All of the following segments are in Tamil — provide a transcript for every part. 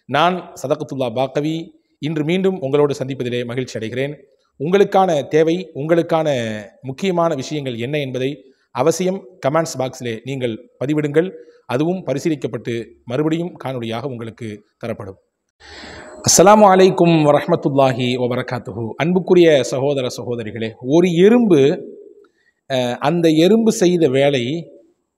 நான் சதகத்துல்லா பாக்கவி இன்று மீண்டும் உங்களோடு சந்திப்பதிலே மகிழ்ச்சி அடைகிறேன். உங்களுக்கான தேவை, உங்களுக்கான முக்கியமான விஷயங்கள் என்ன என்பதை அவசியம் கமெண்ட்ஸ் பாக்ஸிலே நீங்கள் பதிவிடுங்கள். அதுவும் பரிசீலிக்கப்பட்டு மறுபடியும் காணொளியாக உங்களுக்கு தரப்படும். அஸ்ஸலாமு அலைக்கும் வரஹ்மத்துல்லாஹி வபரகாத்துஹு. அன்புக்குரிய சகோதர சகோதரிகளே, ஒரு எறும்பு அந்த எறும்பு செய்த வேலை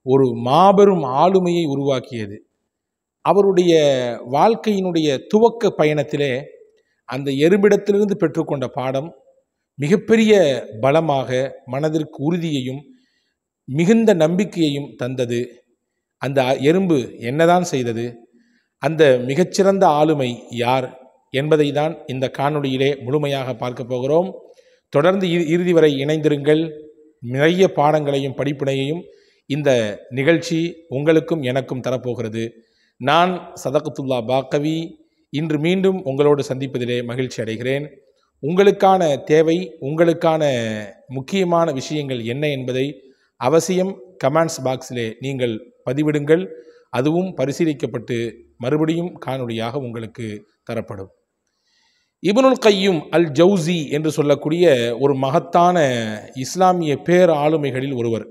ஒரு மாபெரும் ஆளுமையை உருவாக்கியது. அவருடைய வாழ்க்கையினுடைய துவக்க பயணத்திலே அந்த எறும்பிடத்திலிருந்து பெற்றுக்கொண்ட பாடம் மிகப்பெரிய பலமாக மனதிற்கு உறுதியையும் மிகுந்த நம்பிக்கையையும் தந்தது. அந்த எறும்பு என்னதான் செய்தது, அந்த மிகச்சிறந்த ஆளுமை யார் என்பதை தான் இந்த காணொளியிலே முழுமையாக பார்க்க போகிறோம். தொடர்ந்து இறுதி வரை இணைந்திருங்கள். நிறைய பாடங்களையும் படிப்பினையையும் இந்த நிகழ்ச்சி உங்களுக்கும் எனக்கும் தரப்போகிறது. நான் சதகத்துல்லா பாக்கவி இன்று மீண்டும் உங்களோடு சந்திப்பதிலே மகிழ்ச்சி அடைகிறேன். உங்களுக்கான தேவை, உங்களுக்கான முக்கியமான விஷயங்கள் என்ன என்பதை அவசியம் கமெண்ட்ஸ் பாக்ஸிலே நீங்கள் பதிவிடுங்கள். அதுவும் பரிசீலிக்கப்பட்டு மறுபடியும் காணொளியாக உங்களுக்கு தரப்படும். இப்னுல் கையும் அல் ஜவுசி என்று சொல்லக்கூடிய ஒரு மகத்தான இஸ்லாமிய பேர் ஆளுமைகளில் ஒருவர்.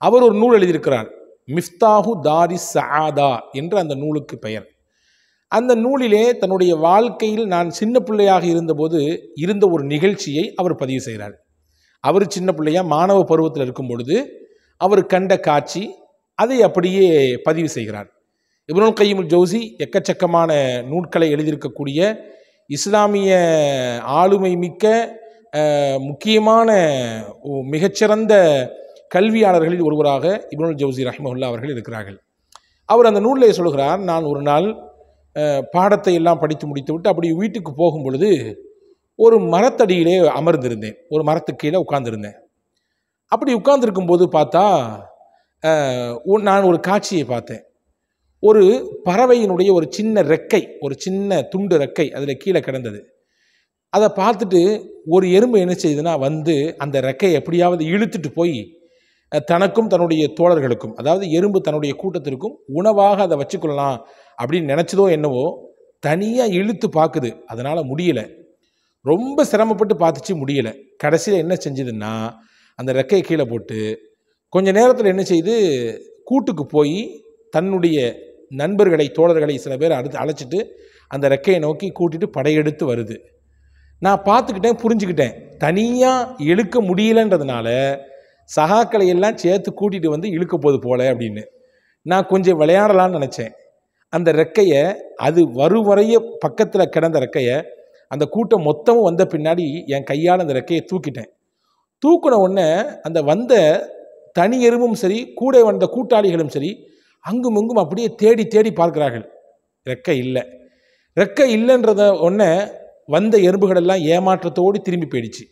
அவர் ஒரு நூல் எழுதியிருக்கிறார், மிஃப்தாஹு தாரி சஆதா என்று அந்த நூலுக்கு பெயர். அந்த நூலிலே தன்னுடைய வாழ்க்கையில் நான் சின்ன பிள்ளையாக இருந்தபோது இருந்த ஒரு நிகழ்ச்சியை அவர் பதிவு செய்கிறார். அவர் சின்ன பிள்ளையாக மாணவ பருவத்தில் இருக்கும் பொழுது அவர் கண்ட காட்சி, அதை அப்படியே பதிவு செய்கிறார். இப்னுல் கையும் அல் ஜவுசி எக்கச்சக்கமான நூல்களை எழுதியிருக்கக்கூடிய இஸ்லாமிய ஆளுமை மிக்க முக்கியமான மிகச்சிறந்த கல்வியாளர்களில் ஒருவராக இப்னுல் ஜவுசி ரஹ்மஹுல்லா அவர்கள் இருக்கிறார்கள். அவர் அந்த நூலில் சொல்கிறார், நான் ஒரு நாள் பாடத்தை எல்லாம் படித்து முடித்துவிட்டு அப்படி வீட்டுக்கு போகும் பொழுது ஒரு மரத்தடியிலே அமர்ந்திருந்தேன். ஒரு மரத்துக்கு கீழே உட்கார்ந்துருந்தேன். அப்படி உட்கார்ந்துருக்கும் போது பார்த்தா நான் ஒரு காட்சியை பார்த்தேன். ஒரு பறவையினுடைய ஒரு சின்ன ரெக்கை, ஒரு சின்ன துண்டு ரெக்கை அதில் கீழே கிடந்தது. அதை பார்த்துட்டு ஒரு எறும்பு என்ன செய்யுதுன்னா வந்து அந்த ரெக்கையை எப்படியாவது இழுத்துட்டு போய் தனக்கும் தன்னுடைய தோழர்களுக்கும், அதாவது எறும்பு தன்னுடைய கூட்டத்திற்கும் உணவாக அதை வச்சுக்கொள்ளலாம் அப்படின்னு நினச்சதோ என்னவோ, தனியாக இழுத்து பார்க்குது. அதனால் முடியலை. ரொம்ப சிரமப்பட்டு பார்த்துச்சு, முடியலை. கடைசியில் என்ன செஞ்சதுன்னா அந்த ரெக்கையை கீழே போட்டு கொஞ்ச நேரத்தில் என்ன செய்து கூட்டுக்கு போய் தன்னுடைய நண்பர்களை, தோழர்களை சில பேர் அழைச்சிட்டு அந்த ரெக்கையை நோக்கி கூட்டிட்டு படையெடுத்து வருது. நான் பார்த்துக்கிட்டேன், புரிஞ்சுக்கிட்டேன். தனியாக இழுக்க முடியலன்றதுனால சகாக்களை எல்லாம் சேர்த்து கூட்டிகிட்டு வந்து இழுக்க போது போல அப்படின்னு நான் கொஞ்சம் விளையாடலான்னு நினச்சேன். அந்த ரெக்கையை, அது வரைய பக்கத்தில் கிடந்த ரெக்கையை, அந்த கூட்டம் மொத்தமும் வந்த பின்னாடி என் கையால் அந்த ரெக்கையை தூக்கிட்டேன். தூக்கின உடனே அந்த வந்த தனி எறும்பும் சரி, கூட வந்த கூட்டாளிகளும் சரி, அங்கும் இங்கும் அப்படியே தேடி தேடி பார்க்கிறார்கள். ரெக்கை இல்லை. ரெக்கை இல்லைன்றத உடனே வந்த எறும்புகளெல்லாம் ஏமாற்றத்தோடு திரும்பி போயிடுச்சு.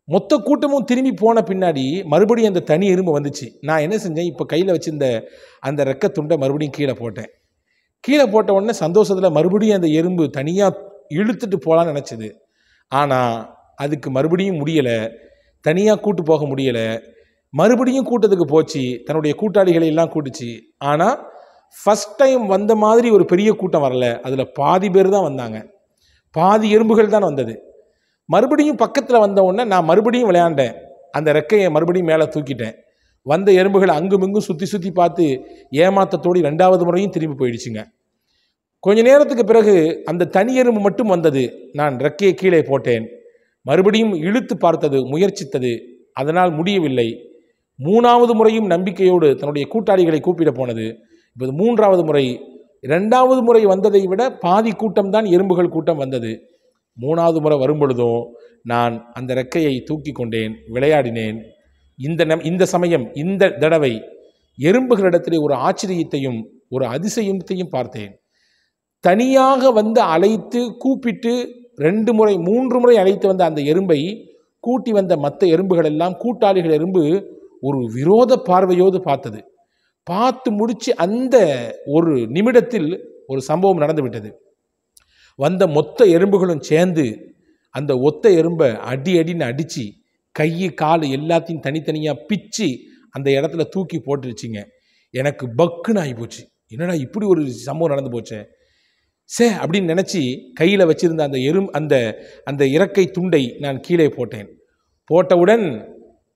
மொத்த கூட்டமும் திரும்பி போன பின்னாடி மறுபடியும் அந்த தனி எறும்பு வந்துச்சு. நான் என்ன செஞ்சேன், இப்போ கையில் வச்சிருந்த அந்த ரெக்கை துண்டை மறுபடியும் கீழே போட்டேன். கீழே போட்ட உடனே சந்தோஷத்தில் மறுபடியும் அந்த எறும்பு தனியாக இழுத்துட்டு போகலான்னு நினச்சிது. ஆனால் அதுக்கு மறுபடியும் முடியலை, தனியாக கூட்டு போக முடியலை. மறுபடியும் கூட்டத்துக்கு போச்சு, தன்னுடைய கூட்டாளிகளை எல்லாம் கூட்டுச்சு. ஆனால் ஃபஸ்ட் டைம் வந்த மாதிரி ஒரு பெரிய கூட்டம் வரல. அதில் பாதி பேர் தான் வந்தாங்க, பாதி எறும்புகள் தான் வந்தது. மறுபடியும் பக்கத்தில் வந்த உடனே நான் மறுபடியும் விளையாண்டேன். அந்த ரெக்கையை மறுபடியும் மேலே தூக்கிட்டேன். வந்த எறும்புகள் அங்கும் இங்கும் சுற்றி சுற்றி பார்த்து ஏமாத்தத்தோடு 2வது முறையும் திரும்பி போயிடுச்சுங்க. கொஞ்ச நேரத்துக்கு பிறகு அந்த தனி எறும்பு மட்டும் வந்தது. நான் ரெக்கையை கீழே போட்டேன். மறுபடியும் இழுத்து பார்த்தது, முயற்சித்தது. அதனால் முடியவில்லை. 3வது முறையும் நம்பிக்கையோடு தன்னுடைய கூட்டாளிகளை கூப்பிட போனது. இப்போது 3வது முறை. 2வது முறை வந்ததை விட பாதி கூட்டம் தான் எறும்புகள் கூட்டம் வந்தது. 3வது முறை வரும்பொழுதும் நான் அந்த ரெக்கையை தூக்கி கொண்டேன், விளையாடினேன். இந்த சமயம், இந்த தடவை எறும்புகளிடத்திலே ஒரு ஆச்சரியத்தையும் ஒரு அதிசயத்தையும் பார்த்தேன். தனியாக வந்து அழைத்து கூப்பிட்டு 2 முறை 3 முறை அழைத்து வந்த அந்த எறும்பை கூட்டி வந்த மற்ற எறும்புகள் எல்லாம், கூட்டாளிகள் எறும்பு ஒரு விரோத பார்வையோடு பார்த்தது. பார்த்து முடிச்சு அந்த ஒரு நிமிடத்தில் ஒரு சம்பவம் நடந்து விட்டது. வந்த மொத்த எறும்புகளும் சேர்ந்து அந்த ஒத்த எறும்பை அடின்னு அடித்து கை கால் எல்லாத்தையும் தனித்தனியாக பிச்சு அந்த இடத்துல தூக்கி போட்டுருச்சிங்க. எனக்கு பக்குன்னு ஆகி போச்சு. என்னடா இப்படி ஒரு சம்பவம் நடந்து போச்சே. அப்படின்னு நினச்சி கையில் வச்சிருந்த அந்த அந்த இறக்கை துண்டை நான் கீழே போட்டவுடன்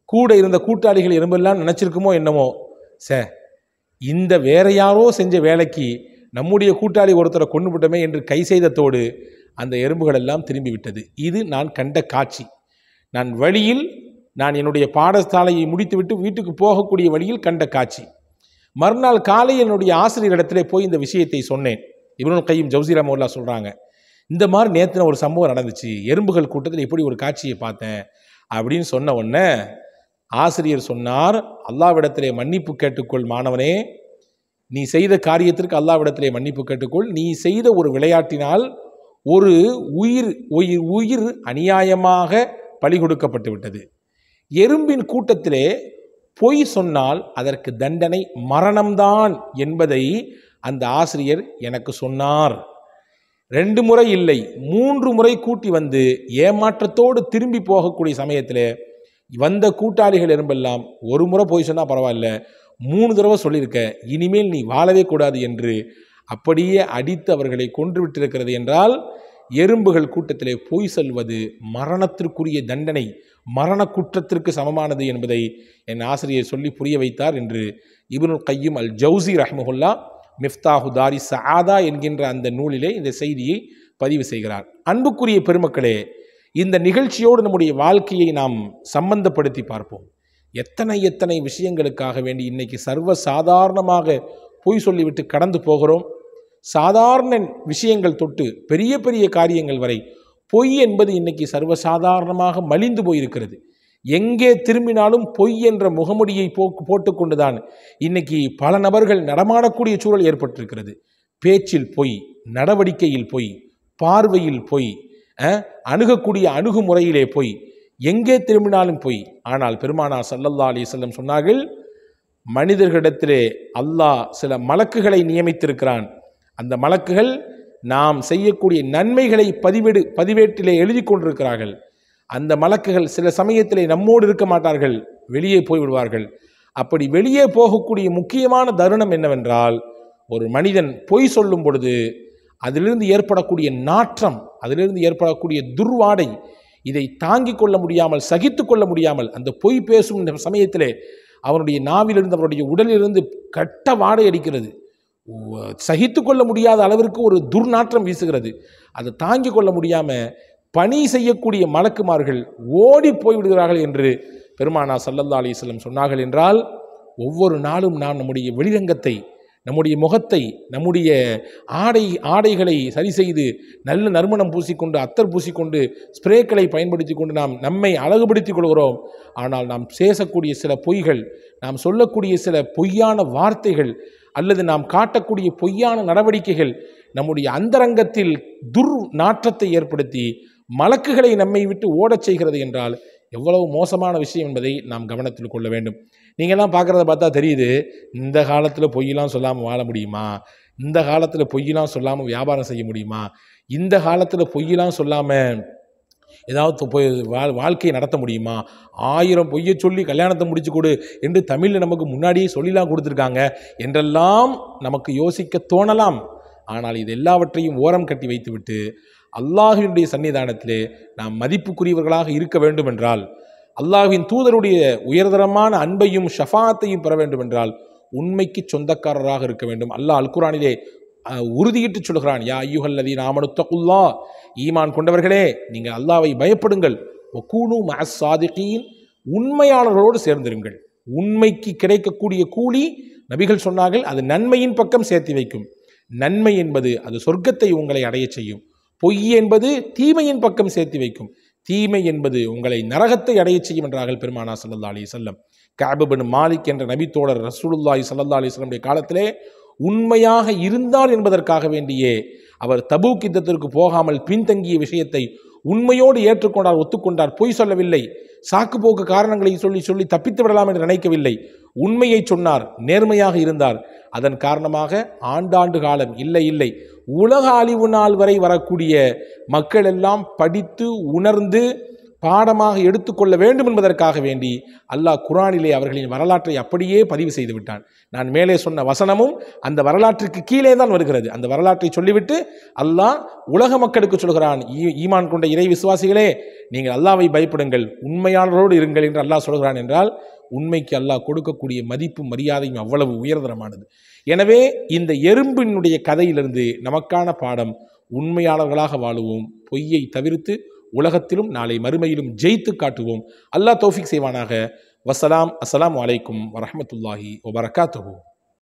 கூட இருந்த கூட்டாளிகள் எறும்பெல்லாம் நினச்சிருக்குமோ என்னமோ, இந்த வேற யாரோ செஞ்ச வேலைக்கு நம்முடைய கூட்டாளி ஒருத்தரை கொண்டு விட்டோமே என்று கை செய்ததோடு அந்த எறும்புகள் எல்லாம் திரும்பி விட்டது. இது நான் கண்ட காட்சி. நான் என்னுடைய பாடசாலையை முடித்துவிட்டு வீட்டுக்கு போகக்கூடிய வழியில் கண்ட காட்சி. மறுநாள் காலை என்னுடைய ஆசிரியரிடத்திலே போய் இந்த விஷயத்தை சொன்னேன். இப்னுல் கையிம் ஜௌஸி ரஹ்மத்துல்லாஹி சொல்கிறாங்க, இந்த மாதிரி நேற்று ஒரு சம்பவம் நடந்துச்சு, எறும்புகள் கூட்டத்தில் இப்படி ஒரு காட்சியை பார்த்தேன் அப்படின்னு சொன்ன உடனே ஆசிரியர் சொன்னார், அல்லாஹ்விடத்திலே மன்னிப்பு கேட்டுக்கொள் மாணவனே, நீ செய்த காரியத்திற்கு அல்லாஹ்விடத்திலே மன்னிப்பு கேட்டுக்கொள். நீ செய்த ஒரு விளையாட்டினால் ஒரு உயிர் அநியாயமாக பலி கொடுக்கப்பட்டு விட்டது. எறும்பின் கூட்டத்திலே பொய் சொன்னால் அதற்கு தண்டனை மரணம்தான் என்பதை அந்த ஆசிரியர் எனக்கு சொன்னார். 2 முறை இல்லை, 3 முறை கூட்டி வந்து ஏமாற்றத்தோடு திரும்பி போகக்கூடிய சமயத்தில் வந்த கூட்டாளிகள் எறும்பெல்லாம், ஒரு முறை போய் சொன்னால் பரவாயில்ல, 3 தடவை சொல்லியிருக்க, இனிமேல் நீ வாழவே கூடாது என்று அப்படியே அடித்து அவர்களை கொன்று விட்டிருக்கிறது. என்றால் எறும்புகள் கூட்டத்திலே பொய் சொல்வது மரணத்திற்குரிய தண்டனை, மரண குற்றத்திற்கு சமமானது என்பதை என் ஆசிரியர் சொல்லி புரிய வைத்தார் என்று இப்னுல் கையிம் அல் ஜௌஸி ரஹ்மத்துல்லாஹி மிஃப்தாஹு தாரி சஆதா என்கின்ற அந்த நூலிலே இந்த செய்தியை பதிவு செய்கிறார். அன்புக்குரிய பெருமக்களே, இந்த நிகழ்ச்சியோடு நம்முடைய வாழ்க்கையை நாம் சம்பந்தப்படுத்தி பார்ப்போம். எத்தனை விஷயங்களுக்காக வேண்டி இன்னைக்கு சர்வசாதாரணமாக பொய் சொல்லிவிட்டு கடந்து போகிறோம். சாதாரண விஷயங்கள் தொட்டு பெரிய பெரிய காரியங்கள் வரை பொய் என்பது இன்னைக்கு சர்வசாதாரணமாக மலிந்து போயிருக்கிறது. எங்கே திரும்பினாலும் பொய் என்ற முகமுடியை போட்டுக்கொண்டுதான் இன்னைக்கு பல நபர்கள் நடமாடக்கூடிய சூழல் ஏற்பட்டிருக்கிறது. பேச்சில் பொய், நடவடிக்கையில் பொய், பார்வையில் பொய், அணுகக்கூடிய அணுகுமுறையிலே பொய், எங்கே திரும்பினாலும் பொய். ஆனால் பெருமானார் ஸல்லல்லாஹு அலைஹி வஸல்லம் சொன்னார்கள், மனிதர்களிடத்திலே அல்லாஹ் சில மலக்குகளை நியமித்திருக்கிறான். அந்த மலக்குகள் நாம் செய்யக்கூடிய நன்மைகளை பதிவேட்டிலே எழுதி கொண்டிருக்கிறார்கள். அந்த மலக்குகள் சில சமயத்திலே நம்மோடு இருக்க மாட்டார்கள், வெளியே போய்விடுவார்கள். அப்படி வெளியே போகக்கூடிய முக்கியமான தருணம் என்னவென்றால், ஒரு மனிதன் பொய் சொல்லும் பொழுது அதிலிருந்து ஏற்படக்கூடிய நாற்றம், அதிலிருந்து ஏற்படக்கூடிய துர்வாடை, இதை தாங்கிக் கொள்ள முடியாமல், சகித்து கொள்ள முடியாமல் அந்த பொய் பேசும் சமயத்திலே அவனுடைய நாவிலிருந்து, அவருடைய உடலிலிருந்து கட்ட வாடை அடிக்கிறது. சகித்து கொள்ள முடியாத அளவிற்கு ஒரு துர்நாற்றம் வீசுகிறது. அதை தாங்கிக் கொள்ள முடியாமல் பணி செய்யக்கூடிய மலக்குமார்கள் ஓடி போய்விடுகிறார்கள் என்று பெருமானார் ஸல்லல்லாஹு அலைஹி வஸல்லம் சொன்னார்கள். என்றால் ஒவ்வொரு நாளும் நாம் நம்முடைய வெளிரங்கத்தை, நம்முடைய முகத்தை, நம்முடைய ஆடைகளை சரி செய்து நல்ல நறுமணம் பூசிக்கொண்டு, அத்தர் பூசிக்கொண்டு, ஸ்ப்ரேக்களை பயன்படுத்தி கொண்டு நாம் நம்மை அழகுபடுத்திக் கொள்கிறோம். ஆனால் நாம் பேசக்கூடிய சில பொய்கள், நாம் சொல்லக்கூடிய சில பொய்யான வார்த்தைகள், அல்லது நாம் காட்டக்கூடிய பொய்யான நடவடிக்கைகள் நம்முடைய அந்தரங்கத்தில் நாற்றத்தை ஏற்படுத்தி மலக்குகளை நம்மை விட்டு ஓடச் செய்கிறது என்றால் எவ்வளவு மோசமான விஷயம் என்பதை நாம் கவனத்தில் கொள்ள வேண்டும். நீங்கள்லாம் பார்க்குறத பார்த்தா தெரியுது, இந்த காலத்தில் பொய்யெல்லாம் சொல்லாமல் வாழ முடியுமா? இந்த காலத்தில் பொய்யெல்லாம் சொல்லாமல் வியாபாரம் செய்ய முடியுமா? இந்த காலத்தில் பொய்யெல்லாம் சொல்லாமல் ஏதாவது வாழ்க்கையை நடத்த முடியுமா? 1000 பொய்யை சொல்லி கல்யாணத்தை முடிச்சு கொடு என்று தமிழில் நமக்கு முன்னாடியே சொல்லிலாம் கொடுத்துருக்காங்க என்றெல்லாம் நமக்கு யோசிக்க தோணலாம். ஆனால் இது எல்லாவற்றையும் ஓரம் கட்டி வைத்துவிட்டு அல்லாஹ்வினுடைய சன்னிதானத்திலே நாம் மதிப்புக்குரியவர்களாக இருக்க வேண்டும் என்றால், அல்லாஹ்வின் தூதருடைய உயர்தரமான அன்பையும் ஷஃபாத்தையும் பெற வேண்டும் என்றால் உண்மைக்கு சொந்தக்காரராக இருக்க வேண்டும். அல்லாஹ் அல் குர்ஆனிலே உறுதியிட்டு சொல்கிறான், யா அய்யுஹல்லதீன ஆமனுத்தகுல்லாஹ், ஈமான் கொண்டவர்களே நீங்கள் அல்லாஹ்வை பயப்படுங்கள், வகூனு மஅஸ் ஸாதிகீன், உண்மையாளர்களோடு சேர்ந்திருங்கள். உண்மைக்கு கிடைக்கக்கூடிய கூலி நபிகள் சொன்னார்கள், அது நன்மையின் பக்கம் சேர்த்து வைக்கும். நன்மை என்பது அது சொர்க்கத்தை உங்களை அடைய செய்யும். பொய் என்பது தீமையின் பக்கம் சேர்த்து வைக்கும். தீமை என்பது உங்களை நரகத்தை அடைய செய்யும் என்றார்கள் பெருமானார் ஸல்லல்லாஹு அலைஹி வஸல்லம். கஅப் பின் மாலிக் என்ற நபித்தோழர் ரசூலுல்லாஹி ஸல்லல்லாஹு அலைஹி வஸல்லம் காலத்திலே உண்மையாக இருந்தார் என்பதற்காக வேண்டியே அவர் தபூக் யுத்தத்திற்கு போகாமல் பின்தங்கிய விஷயத்தை உண்மையோடு ஏற்றுக்கொண்டார், ஒத்துக்கொண்டார். பொய் சொல்லவில்லை, சாக்கு போக்கு காரணங்களை சொல்லி தப்பித்து விடலாம் என்று நினைக்கவில்லை. உண்மையை சொன்னார், நேர்மையாக இருந்தார். அதன் காரணமாக ஆண்டாண்டு காலம் இல்லை உலக அழிவு நாள் வரை வரக்கூடிய மக்கள் எல்லாம் படித்து உணர்ந்து பாடமாக எடுத்துக்கொள்ள வேண்டும் என்பதற்காக வேண்டி அல்லாஹ் குர்ஆனிலே அவர்களின் வரலாற்றை அப்படியே பதிவு செய்து விட்டான். நான் மேலே சொன்ன வசனமும் அந்த வரலாற்றுக்கு கீழே தான் வருகிறது. அந்த வரலாற்றை சொல்லிவிட்டு அல்லாஹ் உலக மக்களுக்கு சொல்கிறான், ஈமான் கொண்ட இறை விசுவாசிகளே, நீங்கள் அல்லாஹ்வை பயப்படுங்கள், உண்மையாளரோடு இருங்கள் என்று அல்லாஹ் சொல்கிறான். என்றால் உண்மைக்கு அல்லாஹ் கொடுக்கக்கூடிய மதிப்பும் மரியாதையும் அவ்வளவு உயர்தரமானது. எனவே இந்த எறும்பினுடைய கதையிலிருந்து நமக்கான பாடம், உண்மையாளர்களாக வாழுவோம், பொய்யை தவிர்த்து உலகத்திலும் நாளை மறுமையிலும் ஜெயித்து காட்டுவோம். அல்லாஹ் தௌஃபீக் செய்வானாக. வஸ்ஸலாம். அஸ்ஸலாமு அலைக்கும் வரஹ்மத்துல்லாஹி வபரகாத்துஹு.